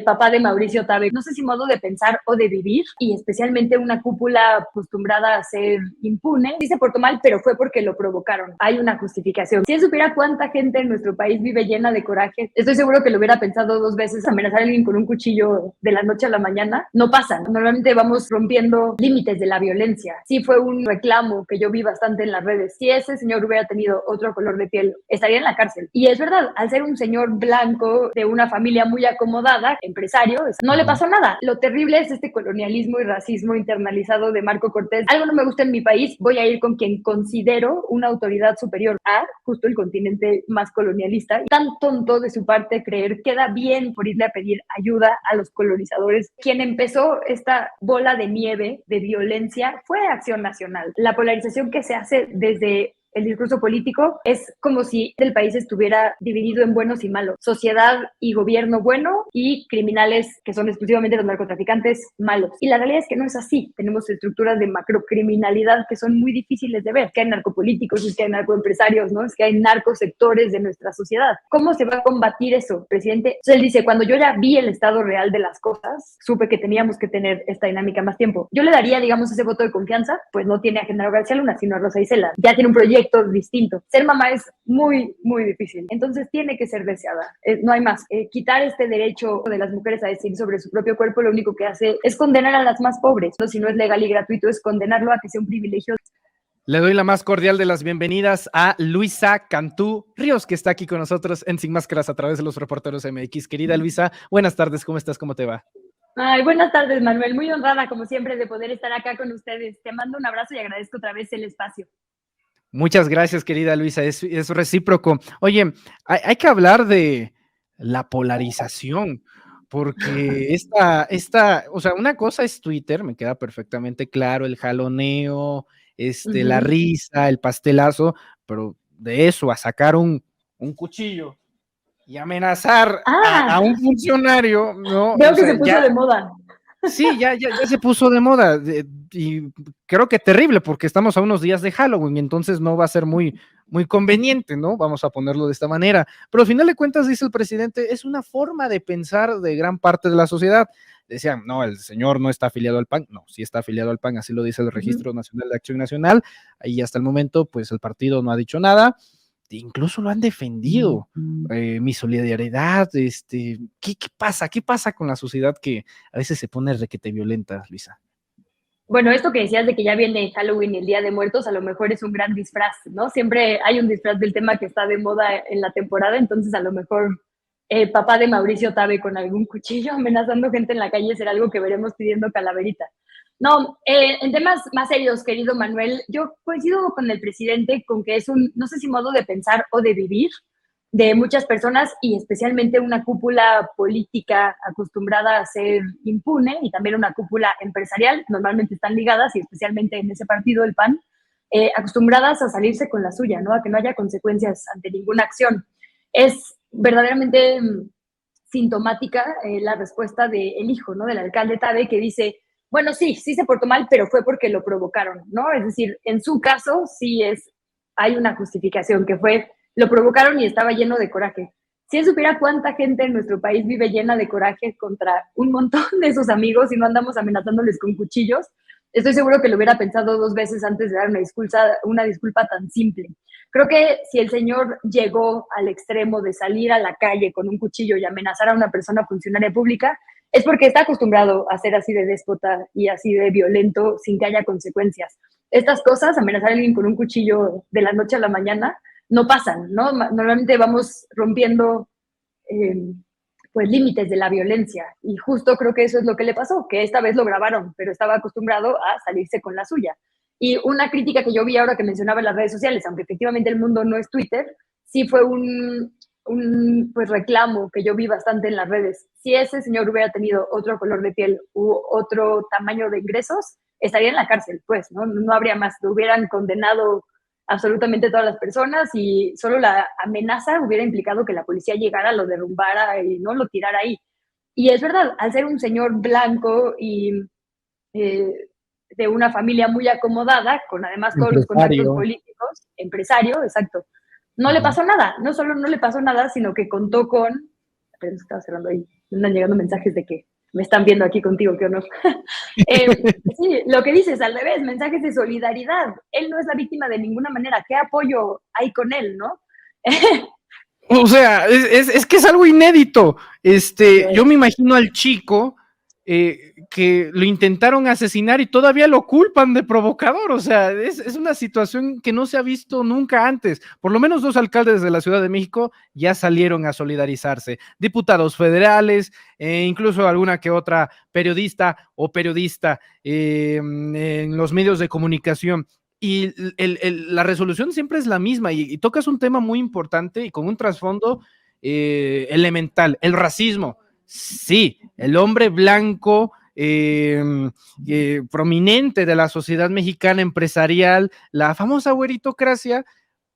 papá de Mauricio Tabe, no sé si modo de pensar o de vivir, y especialmente una cúpula acostumbrada a ser impune. Sí se portó mal, pero fue porque lo provocaron. Hay una justificación. Si él supiera cuánta gente en nuestro país vive llena de coraje, estoy seguro que lo hubiera pensado dos veces. Amenazar a alguien con un cuchillo de la noche a la mañana no pasa. Normalmente vamos rompiendo límites de la violencia. Sí fue un reclamo que yo vi bastante en las redes. Si ese señor hubiera tenido otro color de piel, estaría en la cárcel. Y es verdad, al ser un señor blanco de una familia muy acomodada, empresario, no le pasó nada. Lo terrible es este colonialismo y racismo internalizado de Marco Cortés. Algo no me gusta en mi país, voy a ir con quien considero una autoridad superior a justo el continente más colonialista. Tan tonto de su parte creer que da bien por irle a pedir ayuda a los colonizadores. Quien empezó esta bola de nieve de violencia fue Acción Nacional. La polarización que se hace desde el discurso político es como si el país estuviera dividido en buenos y malos, sociedad y gobierno bueno y criminales que son exclusivamente los narcotraficantes malos. Y la realidad es que no es así. Tenemos estructuras de macrocriminalidad que son muy difíciles de ver. Es que hay narcopolíticos, es que hay narcoempresarios, ¿no? Es que hay narcosectores de nuestra sociedad. ¿Cómo se va a combatir eso, presidente? Entonces él dice, cuando yo ya vi el estado real de las cosas, supe que teníamos que tener esta dinámica más tiempo. Yo le daría, digamos, ese voto de confianza, pues no tiene a Genaro García Luna, sino a Rosa Isela. Ya tiene un proyecto distinto. Ser mamá es muy, muy difícil. Entonces tiene que ser deseada. No hay más. Quitar este derecho de las mujeres a decidir sobre su propio cuerpo lo único que hace es condenar a las más pobres. ¿No? Si no es legal y gratuito, es condenarlo a que sea un privilegio. Le doy la más cordial de las bienvenidas a Luisa Cantú Ríos, que está aquí con nosotros en Sin Máscaras a través de los Reporteros MX. Querida Luisa, buenas tardes, ¿cómo estás? ¿Cómo te va? Ay, buenas tardes, Manuel. Muy honrada, como siempre, de poder estar acá con ustedes. Te mando un abrazo y agradezco otra vez el espacio. Muchas gracias, querida Luisa, es recíproco. Oye, hay que hablar de la polarización, porque o sea, una cosa es Twitter, me queda perfectamente claro, el jaloneo, la risa, el pastelazo, pero de eso a sacar un cuchillo y amenazar a un funcionario, ¿no? Veo O que sea, se puso de moda. Sí, ya se puso de moda y creo que terrible porque estamos a unos días de Halloween y entonces no va a ser muy conveniente, ¿no? Vamos a ponerlo de esta manera. Pero al final de cuentas, dice el presidente, es una forma de pensar de gran parte de la sociedad. Decían, no, el señor no está afiliado al PAN. No, sí está afiliado al PAN, así lo dice el Registro Nacional de Acción Nacional. Ahí hasta el momento, pues el partido no ha dicho nada. Incluso lo han defendido. Mi solidaridad, ¿qué pasa? ¿Qué pasa con la sociedad que a veces se pone requete violenta, Luisa? Bueno, esto que decías de que ya viene Halloween y el Día de Muertos, a lo mejor es un gran disfraz, ¿no? Siempre hay un disfraz del tema que está de moda en la temporada, entonces a lo mejor papá de Mauricio Tabe con algún cuchillo amenazando gente en la calle será algo que veremos pidiendo calaverita. No, en temas más serios, querido Manuel, yo coincido con el presidente con que es un, no sé si modo de pensar o de vivir de muchas personas y especialmente una cúpula política acostumbrada a ser impune y también una cúpula empresarial, normalmente están ligadas y especialmente en ese partido, el PAN, acostumbradas a salirse con la suya, ¿no? A que no haya consecuencias ante ninguna acción. Es verdaderamente sintomática la respuesta del hijo, ¿no? Del alcalde Tabe, que dice, bueno, sí se portó mal, pero fue porque lo provocaron, ¿no? Es decir, en su caso sí hay una justificación, que fue, lo provocaron y estaba lleno de coraje. Si él supiera cuánta gente en nuestro país vive llena de coraje contra un montón de sus amigos y no andamos amenazándoles con cuchillos, estoy seguro que lo hubiera pensado dos veces antes de dar una disculpa tan simple. Creo que si el señor llegó al extremo de salir a la calle con un cuchillo y amenazar a una persona funcionaria pública, es porque está acostumbrado a ser así de déspota y así de violento sin que haya consecuencias. Estas cosas, amenazar a alguien con un cuchillo de la noche a la mañana, no pasan, ¿no? Normalmente vamos rompiendo pues límites de la violencia y justo creo que eso es lo que le pasó, que esta vez lo grabaron, pero estaba acostumbrado a salirse con la suya. Y una crítica que yo vi ahora que mencionaba en las redes sociales, aunque efectivamente el mundo no es Twitter, sí fue un pues reclamo que yo vi bastante en las redes. Si ese señor hubiera tenido otro color de piel u otro tamaño de ingresos, estaría en la cárcel, pues, ¿no? No habría más, lo hubieran condenado absolutamente todas las personas y solo la amenaza hubiera implicado que la policía llegara, lo derrumbara y no lo tirara ahí. Y es verdad, al ser un señor blanco y de una familia muy acomodada, con además todos los contactos políticos, empresario, exacto, no le pasó nada, no solo no le pasó nada, sino que contó con pero estaba cerrando ahí. Me andan llegando mensajes de que me están viendo aquí contigo, qué honor. Sí, lo que dices, al revés, mensajes de solidaridad. Él no es la víctima de ninguna manera. ¿Qué apoyo hay con él, no? O sea, es que es algo inédito. Yo me imagino al chico que lo intentaron asesinar y todavía lo culpan de provocador. O sea, es una situación que no se ha visto nunca antes. Por lo menos 2 alcaldes de la Ciudad de México ya salieron a solidarizarse. Diputados federales, incluso alguna que otra periodista o periodista en los medios de comunicación. Y la resolución siempre es la misma y tocas un tema muy importante y con un trasfondo elemental, el racismo. Sí, el hombre blanco prominente de la sociedad mexicana empresarial, la famosa güeritocracia,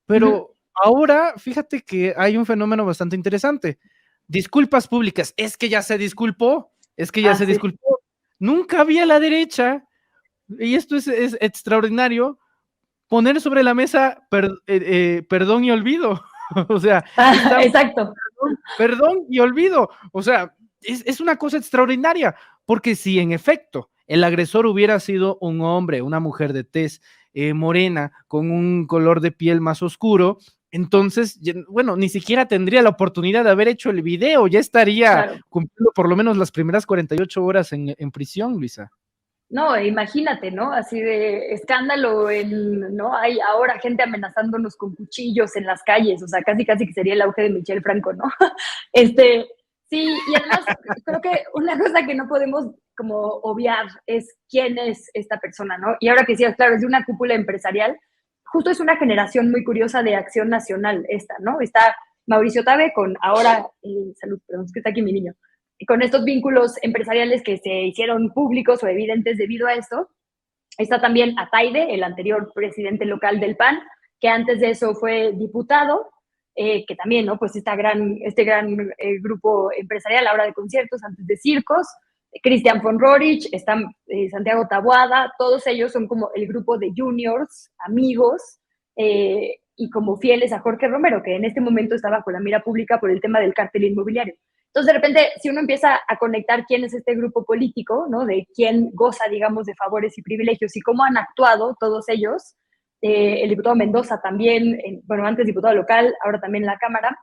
pero ahora fíjate que hay un fenómeno bastante interesante. Disculpas públicas, es que ya se disculpó, disculpó. Nunca había la derecha, y esto es extraordinario, poner sobre la mesa perdón y olvido. O sea, exacto. Perdón y olvido. O sea, es una cosa extraordinaria, porque si en efecto el agresor hubiera sido un hombre, una mujer de tez morena, con un color de piel más oscuro, entonces, bueno, ni siquiera tendría la oportunidad de haber hecho el video, ya estaría cumpliendo por lo menos las primeras 48 horas en prisión, Luisa. No, imagínate, ¿no? Así de escándalo, ¿no? Hay ahora gente amenazándonos con cuchillos en las calles, o sea, casi que sería el auge de Michel Franco, ¿no? Sí, y además creo que una cosa que no podemos como obviar es quién es esta persona, ¿no? Y ahora que decías, claro, es de una cúpula empresarial, justo es una generación muy curiosa de acción nacional esta, ¿no? Está Mauricio Tabe con ahora, salud, perdón, es que está aquí mi niño, con estos vínculos empresariales que se hicieron públicos o evidentes debido a esto. Está también Ataide, el anterior presidente local del PAN, que antes de eso fue diputado, que también, ¿no? Pues este gran grupo empresarial, ahora de conciertos, antes de circos. Cristian von Roerich, está Santiago Taboada, todos ellos son como el grupo de juniors, amigos, y como fieles a Jorge Romero, que en este momento está bajo la mira pública por el tema del cártel inmobiliario. Entonces, de repente, si uno empieza a conectar quién es este grupo político, ¿no? De quién goza, digamos, de favores y privilegios y cómo han actuado todos ellos, el diputado Mendoza también, bueno, antes diputado local, ahora también en la Cámara,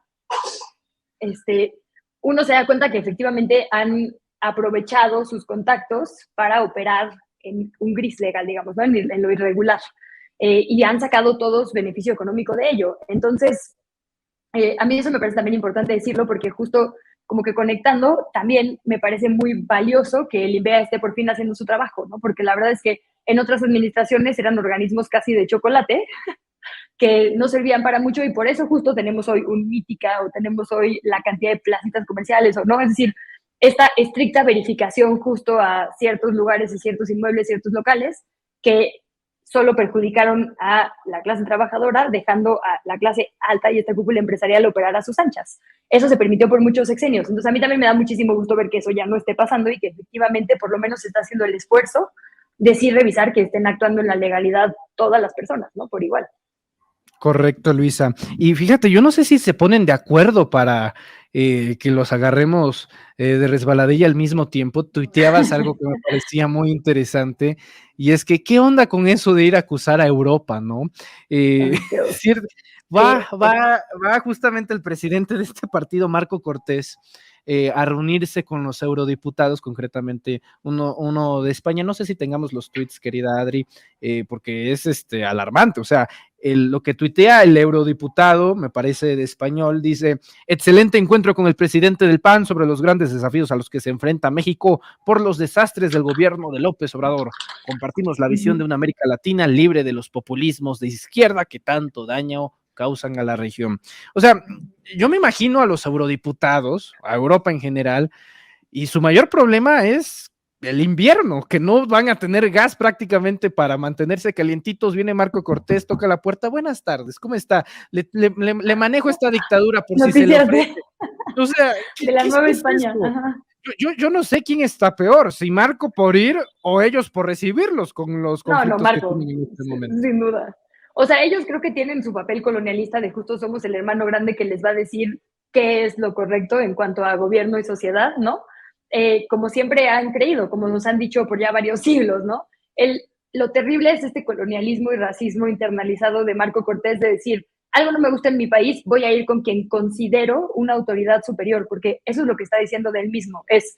uno se da cuenta que efectivamente han aprovechado sus contactos para operar en un gris legal, digamos, ¿no? En lo irregular. Y han sacado todos beneficio económico de ello. Entonces, a mí eso me parece también importante decirlo porque justo como que conectando, también me parece muy valioso que el INVEA esté por fin haciendo su trabajo, ¿no? Porque la verdad es que en otras administraciones eran organismos casi de chocolate, que no servían para mucho y por eso justo tenemos hoy un Mítica o tenemos hoy la cantidad de placitas comerciales o no, es decir, esta estricta verificación justo a ciertos lugares y ciertos inmuebles, ciertos locales, que solo perjudicaron a la clase trabajadora, dejando a la clase alta y esta cúpula empresarial operar a sus anchas. Eso se permitió por muchos sexenios. Entonces, a mí también me da muchísimo gusto ver que eso ya no esté pasando y que efectivamente por lo menos se está haciendo el esfuerzo de sí revisar que estén actuando en la legalidad todas las personas, ¿no? Por igual. Correcto, Luisa. Y fíjate, yo no sé si se ponen de acuerdo para que los agarremos de resbaladilla al mismo tiempo. Tuiteabas algo que me parecía muy interesante, y es que, ¿qué onda con eso de ir a acusar a Europa, no? Va justamente el presidente de este partido, Marco Cortés, a reunirse con los eurodiputados, concretamente uno de España. No sé si tengamos los tweets, querida Adri, porque es alarmante. O sea, lo que tuitea el eurodiputado, me parece de español, dice: excelente encuentro con el presidente del PAN sobre los grandes desafíos a los que se enfrenta México por los desastres del gobierno de López Obrador. Compartimos la visión de una América Latina libre de los populismos de izquierda que tanto daño causan a la región. O sea, yo me imagino a los eurodiputados, a Europa en general, y su mayor problema es el invierno, que no van a tener gas prácticamente para mantenerse calientitos. Viene Marco Cortés, toca la puerta: buenas tardes, ¿cómo está? Le manejo esta dictadura por si se le ofrece. O sea, de la Nueva España. Yo no sé quién está peor, si Marco por ir o ellos por recibirlos con los conflictos Marco, que tienen en este momento. Sin duda. O sea, ellos creo que tienen su papel colonialista de justo somos el hermano grande que les va a decir qué es lo correcto en cuanto a gobierno y sociedad, ¿no? Como siempre han creído, como nos han dicho por ya varios siglos, ¿no? Lo terrible es este colonialismo y racismo internalizado de Marco Cortés de decir, algo no me gusta en mi país, voy a ir con quien considero una autoridad superior, porque eso es lo que está diciendo de él mismo, es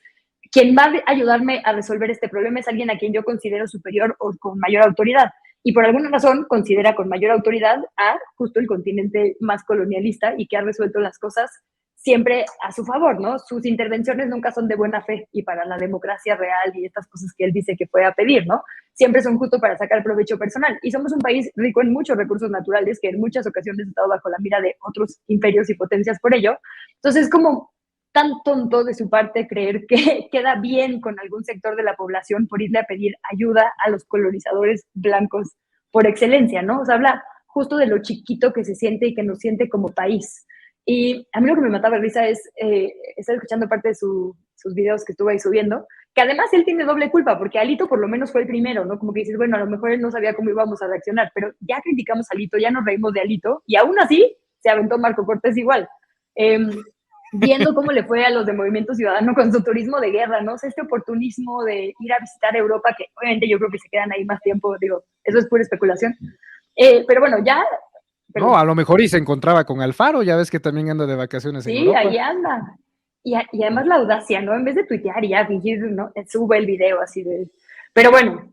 quien va a ayudarme a resolver este problema es alguien a quien yo considero superior o con mayor autoridad. Y por alguna razón considera con mayor autoridad a justo el continente más colonialista y que ha resuelto las cosas siempre a su favor, ¿no? Sus intervenciones nunca son de buena fe y para la democracia real y estas cosas que él dice que fue a pedir, ¿no? Siempre son justo para sacar provecho personal. Y somos un país rico en muchos recursos naturales que en muchas ocasiones ha estado bajo la mira de otros imperios y potencias por ello. Entonces, como tan tonto de su parte creer que queda bien con algún sector de la población por irle a pedir ayuda a los colonizadores blancos por excelencia, ¿no? O sea, habla justo de lo chiquito que se siente y que nos siente como país. Y a mí lo que me mataba de risa es estar escuchando parte de sus videos que estuvo ahí subiendo, que además él tiene doble culpa, porque Alito por lo menos fue el primero, ¿no? Como que dices, bueno, a lo mejor él no sabía cómo íbamos a reaccionar, pero ya criticamos a Alito, ya nos reímos de Alito, y aún así se aventó Marco Cortés igual. Viendo cómo le fue a los de Movimiento Ciudadano con su turismo de guerra, ¿no? O sea, este oportunismo de ir a visitar Europa, que obviamente yo creo que se quedan ahí más tiempo, digo, eso es pura especulación. Pero bueno, ya... Pero, no, a lo mejor y se encontraba con Alfaro, ya ves que también anda de vacaciones en sí, Europa. ahí anda. Y además la audacia, ¿no? En vez de tuitear y ya fingir, ¿no? Sube el video así de... Pero bueno,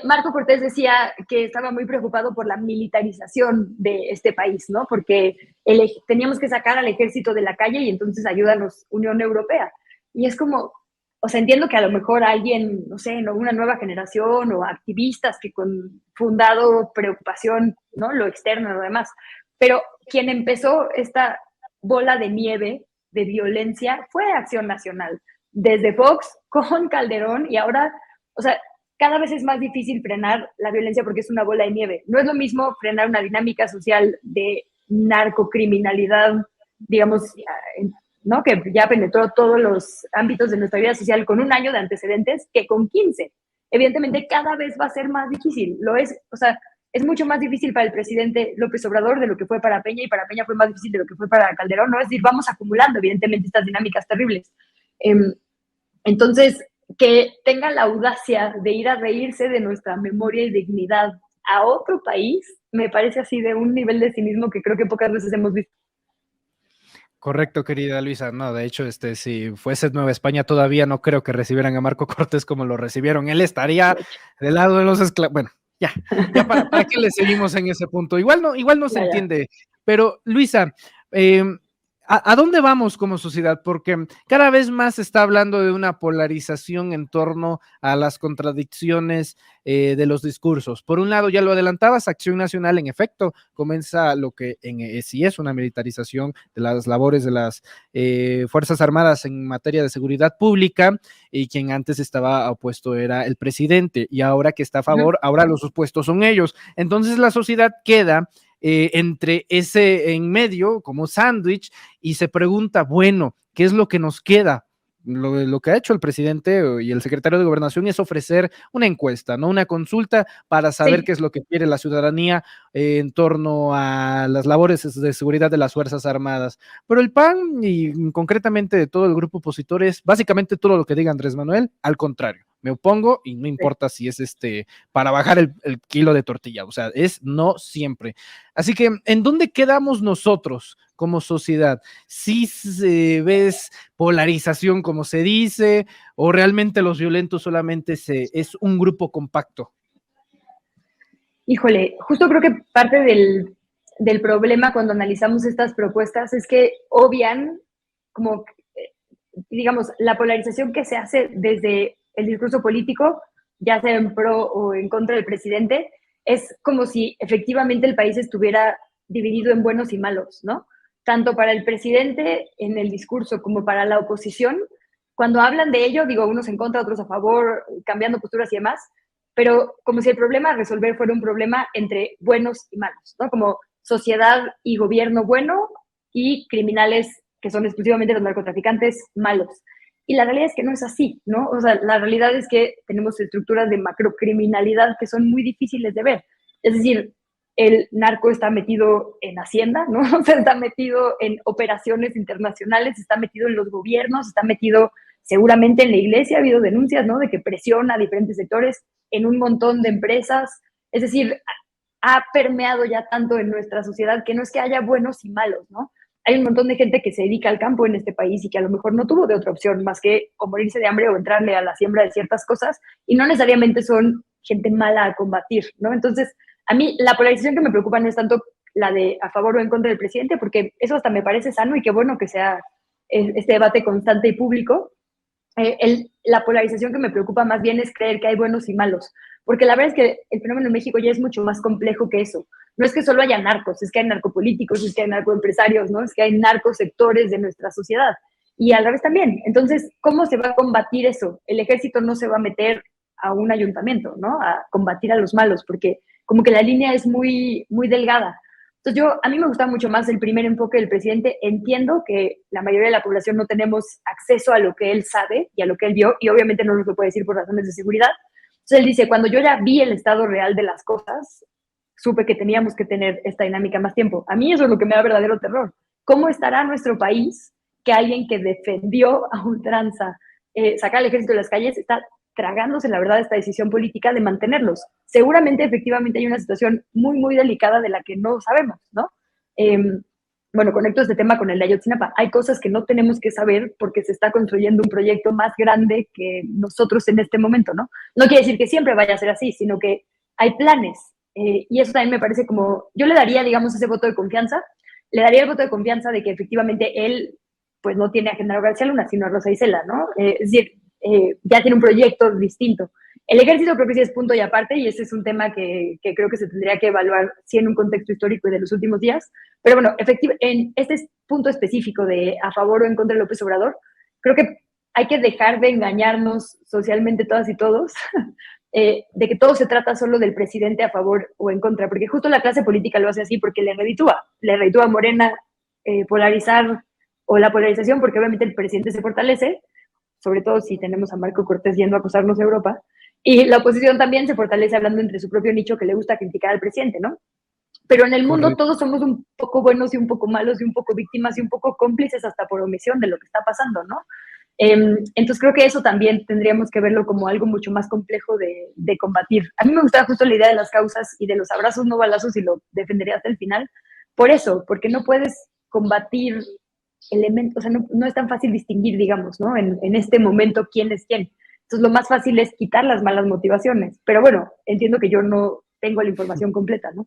Marco Cortés decía que estaba muy preocupado por la militarización de este país, ¿no? Porque teníamos que sacar al ejército de la calle y entonces ayúdanos Unión Europea. Y es como, o sea, entiendo que a lo mejor alguien, no sé, ¿no? Una nueva generación o activistas que con fundado preocupación, ¿no? Lo externo, lo demás. Pero quien empezó esta bola de nieve de violencia fue Acción Nacional. Desde Fox con Calderón y ahora, o sea, cada vez es más difícil frenar la violencia porque es una bola de nieve. No es lo mismo frenar una dinámica social de narcocriminalidad, digamos, ¿no? Que ya penetró todos los ámbitos de nuestra vida social con un año de antecedentes que con 15. Evidentemente, cada vez va a ser más difícil. Lo es, o sea, es mucho más difícil para el presidente López Obrador de lo que fue para Peña y para Peña fue más difícil de lo que fue para Calderón, ¿no? Es decir, vamos acumulando, evidentemente, estas dinámicas terribles. Entonces, que tenga la audacia de ir a reírse de nuestra memoria y dignidad a otro país, me parece así de un nivel de cinismo que creo que pocas veces hemos visto. Correcto, querida Luisa. No, de hecho, si fuese Nueva España todavía no creo que recibieran a Marco Cortés como lo recibieron. Él estaría del lado de los esclavos. Bueno, ya para qué le seguimos en ese punto. Igual no se entiende. Pero, Luisa, ¿a dónde vamos como sociedad? Porque cada vez más se está hablando de una polarización en torno a las contradicciones de los discursos. Por un lado, ya lo adelantabas, Acción Nacional, en efecto, comienza lo que sí es una militarización de las labores de las Fuerzas Armadas en materia de seguridad pública, y quien antes estaba opuesto era el presidente, y ahora que está a favor, ahora los opuestos son ellos. Entonces la sociedad queda entre ese en medio, como sándwich, y se pregunta, bueno, ¿qué es lo que nos queda? Lo que ha hecho el presidente y el secretario de Gobernación es ofrecer una encuesta, ¿no? Una consulta para saber qué es lo que quiere la ciudadanía en torno a las labores de seguridad de las Fuerzas Armadas. Pero el PAN, y concretamente de todo el grupo opositor, es básicamente todo lo que diga Andrés Manuel, al contrario. Me opongo y no importa si es para bajar el kilo de tortilla, o sea, es no siempre. Así que, ¿en dónde quedamos nosotros como sociedad? ¿Sí ves polarización, como se dice, o realmente los violentos solamente es un grupo compacto? Híjole, justo creo que parte del problema cuando analizamos estas propuestas es que obvian como, digamos, la polarización que se hace desde el discurso político, ya sea en pro o en contra del presidente, es como si efectivamente el país estuviera dividido en buenos y malos, ¿no? Tanto para el presidente en el discurso como para la oposición. Cuando hablan de ello, digo, unos en contra, otros a favor, cambiando posturas y demás, pero como si el problema a resolver fuera un problema entre buenos y malos, ¿no? Como sociedad y gobierno bueno y criminales que son exclusivamente los narcotraficantes malos. Y la realidad es que no es así, ¿no? O sea, la realidad es que tenemos estructuras de macrocriminalidad que son muy difíciles de ver. Es decir, el narco está metido en Hacienda, ¿no? O sea, está metido en operaciones internacionales, está metido en los gobiernos, está metido seguramente en la iglesia, ha habido denuncias, ¿no? De que presiona a diferentes sectores en un montón de empresas. Es decir, ha permeado ya tanto en nuestra sociedad que no es que haya buenos y malos, ¿no? Hay un montón de gente que se dedica al campo en este país y que a lo mejor no tuvo de otra opción más que o morirse de hambre o entrarle a la siembra de ciertas cosas y no necesariamente son gente mala a combatir, ¿no? Entonces, a mí la polarización que me preocupa no es tanto la de a favor o en contra del presidente, porque eso hasta me parece sano y qué bueno que sea este debate constante y público. La polarización que me preocupa más bien es creer que hay buenos y malos, porque la verdad es que el fenómeno en México ya es mucho más complejo que eso. No es que solo haya narcos, es que hay narcopolíticos, es que hay narcoempresarios, ¿no? Es que hay narcosectores de nuestra sociedad. Y al revés también. Entonces, ¿cómo se va a combatir eso? El ejército no se va a meter a un ayuntamiento, ¿no? A combatir a los malos, porque como que la línea es muy, muy delgada. Entonces a mí me gusta mucho más el primer enfoque del presidente. Entiendo que la mayoría de la población no tenemos acceso a lo que él sabe y a lo que él vio, y obviamente no nos lo puede decir por razones de seguridad. Entonces él dice, cuando yo ya vi el estado real de las cosas, supe que teníamos que tener esta dinámica más tiempo. A mí eso es lo que me da verdadero terror. ¿Cómo estará nuestro país que alguien que defendió a ultranza sacar al ejército de las calles está tragándose, la verdad, esta decisión política de mantenerlos? Seguramente, efectivamente, hay una situación muy, muy delicada de la que no sabemos, ¿no? Eh, bueno, conecto este tema con el de Ayotzinapa. Hay cosas que no tenemos que saber porque se está construyendo un proyecto más grande que nosotros en este momento, ¿no? No quiere decir que siempre vaya a ser así, sino que hay planes. Y eso también me parece como, yo le daría, digamos, ese voto de confianza, le daría el voto de confianza de que efectivamente él, pues no tiene a Genaro García Luna, sino a Rosa Isela, ¿no? Es decir, ya tiene un proyecto distinto. El ejército creo que sí es punto y aparte, y ese es un tema que creo que se tendría que evaluar sí en un contexto histórico y de los últimos días. Pero bueno, en este punto específico de a favor o en contra de López Obrador, creo que hay que dejar de engañarnos socialmente todas y todos, de que todo se trata solo del presidente a favor o en contra, porque justo la clase política lo hace así porque le reditúa a Morena polarizar o la polarización, porque obviamente el presidente se fortalece, sobre todo si tenemos a Marco Cortés yendo a acusarnos a Europa, y la oposición también se fortalece hablando entre su propio nicho que le gusta criticar al presidente, ¿no? Pero en el mundo Correcto. todos somos un poco buenos y un poco malos y un poco víctimas y un poco cómplices hasta por omisión de lo que está pasando, ¿no? Entonces creo que eso también tendríamos que verlo como algo mucho más complejo de combatir. A mí me gustaba justo la idea de las causas y de los abrazos no balazos y lo defendería hasta el final. Por eso, porque no puedes combatir elementos, o sea, no es tan fácil distinguir, digamos, ¿no? En este momento quién es quién. Entonces lo más fácil es quitar las malas motivaciones. Pero bueno, entiendo que yo no tengo la información completa, ¿no?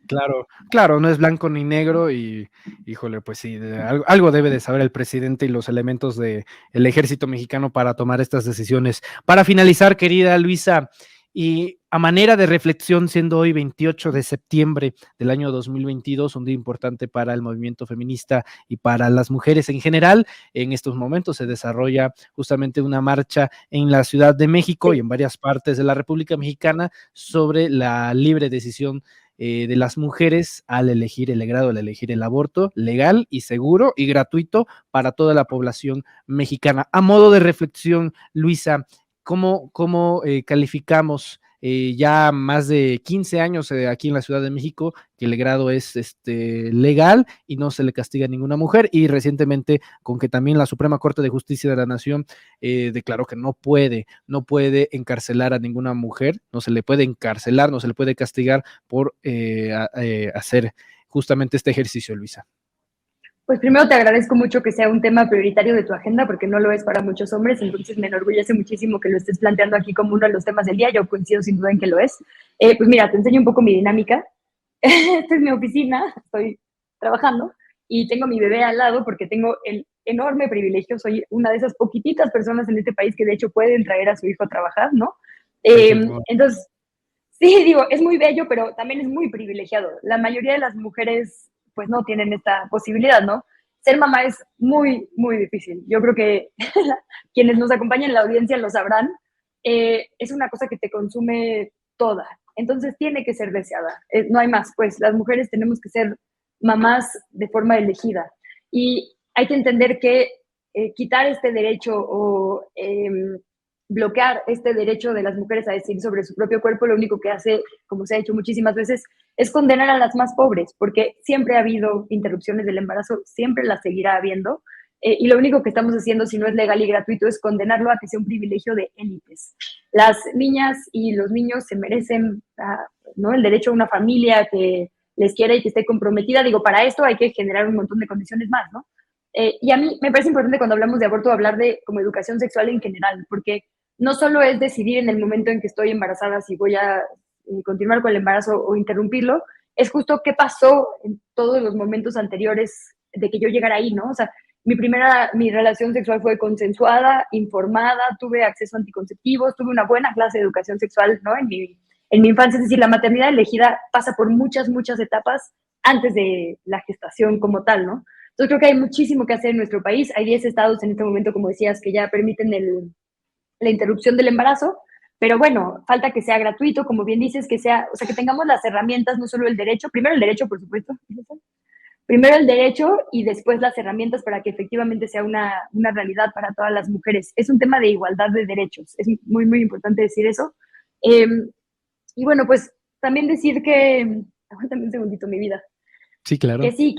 Claro, claro, no es blanco ni negro y, híjole, pues sí, algo debe de saber el presidente y los elementos del ejército mexicano para tomar estas decisiones. Para finalizar, querida Luisa, y a manera de reflexión, siendo hoy 28 de septiembre del año 2022, un día importante para el movimiento feminista y para las mujeres en general, en estos momentos se desarrolla justamente una marcha en la Ciudad de México y en varias partes de la República Mexicana sobre la libre decisión de las mujeres al elegir el grado, al elegir el aborto legal y seguro y gratuito para toda la población mexicana. A modo de reflexión, Luisa, ¿cómo calificamos ya más de 15 años aquí en la Ciudad de México que el grado es legal y no se le castiga a ninguna mujer? Y recientemente con que también la Suprema Corte de Justicia de la Nación declaró que no puede encarcelar a ninguna mujer, no se le puede encarcelar, no se le puede castigar por hacer justamente este ejercicio, Luisa. Pues primero te agradezco mucho que sea un tema prioritario de tu agenda, porque no lo es para muchos hombres, entonces me enorgullece muchísimo que lo estés planteando aquí como uno de los temas del día. Yo coincido sin duda en que lo es. Pues mira, te enseño un poco mi dinámica. Esta es mi oficina, estoy trabajando y tengo mi bebé al lado porque tengo el enorme privilegio, soy una de esas poquititas personas en este país que de hecho pueden traer a su hijo a trabajar, ¿no? Entonces, sí, digo, es muy bello, pero también es muy privilegiado. La mayoría de las mujeres pues no tienen esta posibilidad, ¿no? Ser mamá es muy, muy difícil. Yo creo que quienes nos acompañan en la audiencia lo sabrán. Es una cosa que te consume toda. Entonces tiene que ser deseada. No hay más, pues las mujeres tenemos que ser mamás de forma elegida. Y hay que entender que quitar este derecho o bloquear este derecho de las mujeres a decidir sobre su propio cuerpo, lo único que hace, como se ha hecho muchísimas veces, es condenar a las más pobres, porque siempre ha habido interrupciones del embarazo, siempre las seguirá habiendo, y lo único que estamos haciendo, si no es legal y gratuito, es condenarlo a que sea un privilegio de élites. Las niñas y los niños se merecen, ¿no?, el derecho a una familia que les quiera y que esté comprometida. Digo, para esto hay que generar un montón de condiciones más, ¿no? Y a mí me parece importante cuando hablamos de aborto hablar de como educación sexual en general, porque no solo es decidir en el momento en que estoy embarazada si voy a continuar con el embarazo o interrumpirlo, es justo qué pasó en todos los momentos anteriores de que yo llegara ahí, ¿no? O sea, mi relación sexual fue consensuada, informada, tuve acceso a anticonceptivos, tuve una buena clase de educación sexual, ¿no? En mi infancia, es decir, la maternidad elegida pasa por muchas, muchas etapas antes de la gestación como tal, ¿no? Entonces creo que hay muchísimo que hacer en nuestro país. Hay 10 estados en este momento, como decías, que ya permiten la interrupción del embarazo, pero bueno, falta que sea gratuito, como bien dices, que sea, o sea, que tengamos las herramientas, no solo el derecho, primero el derecho, por supuesto, primero el derecho y después las herramientas para que efectivamente sea una realidad para todas las mujeres. Es un tema de igualdad de derechos, es muy, muy importante decir eso. Eh, y bueno, pues también decir que, aguántame un segundito, mi vida, Sí, que claro. sí,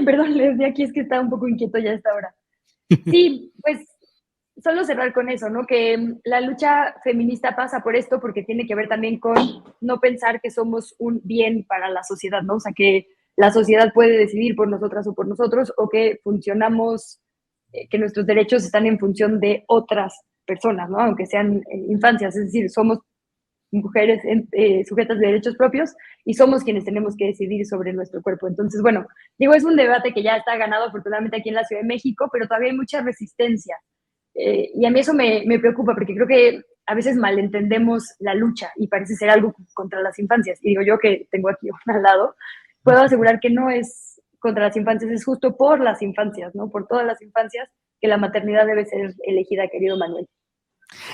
perdón, les decía aquí es que está un poco inquieto ya a esta hora. Sí, pues solo cerrar con eso, ¿no? Que la lucha feminista pasa por esto porque tiene que ver también con no pensar que somos un bien para la sociedad, ¿no? O sea, que la sociedad puede decidir por nosotras o por nosotros, o que funcionamos, que nuestros derechos están en función de otras personas, ¿no? Aunque sean infancias, es decir, somos mujeres sujetas de derechos propios y somos quienes tenemos que decidir sobre nuestro cuerpo. Entonces, bueno, digo, es un debate que ya está ganado afortunadamente aquí en la Ciudad de México, pero todavía hay mucha resistencia. Y a mí eso me preocupa porque creo que a veces malentendemos la lucha y parece ser algo contra las infancias. Y digo yo que tengo aquí uno al lado, puedo asegurar que no es contra las infancias, es justo por las infancias, ¿no? Por todas las infancias que la maternidad debe ser elegida, querido Manuel.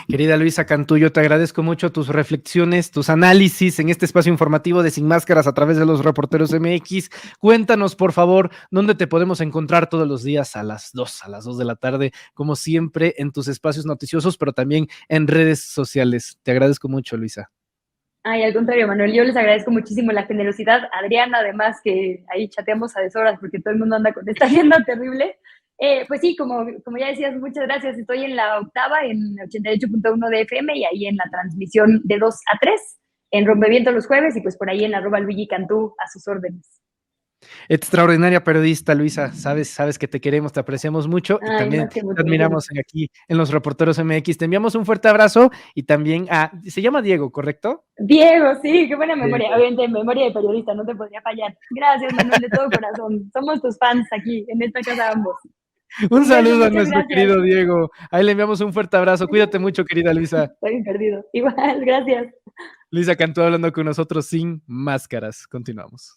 Querida Luisa Cantú, yo te agradezco mucho tus reflexiones, tus análisis en este espacio informativo de Sin Máscaras a través de los Reporteros MX. Cuéntanos, por favor, dónde te podemos encontrar todos los días a las 2 de la tarde, como siempre, en tus espacios noticiosos, pero también en redes sociales. Te agradezco mucho, Luisa. Ay, al contrario, Manuel, yo les agradezco muchísimo la generosidad. Adriana, además, que ahí chateamos a deshoras porque todo el mundo anda con esta agenda terrible. Pues sí, como ya decías, muchas gracias. Estoy en la octava, en 88.1 de FM y ahí en la transmisión de 2 a 3 en Rompeviento los jueves y pues por ahí en @Luigi Cantú a sus órdenes. Extraordinaria periodista, Luisa. Sabes que te queremos, te apreciamos mucho y Ay, también más que te mucho, mi Juli. admiramos aquí en los Reporteros MX. Te enviamos un fuerte abrazo y también se llama Diego, ¿correcto? Diego, sí, qué buena memoria. Diego. Obviamente, memoria de periodista, no te podría fallar. Gracias, Manuel, de todo corazón. Somos tus fans aquí, en esta casa ambos. Un Un beso, saludo a muchas nuestro gracias. querido Diego. Ahí le enviamos un fuerte abrazo. Cuídate mucho, querida Luisa. Estoy bien perdido. Igual, gracias. Luisa Cantú hablando con nosotros sin máscaras. Continuamos.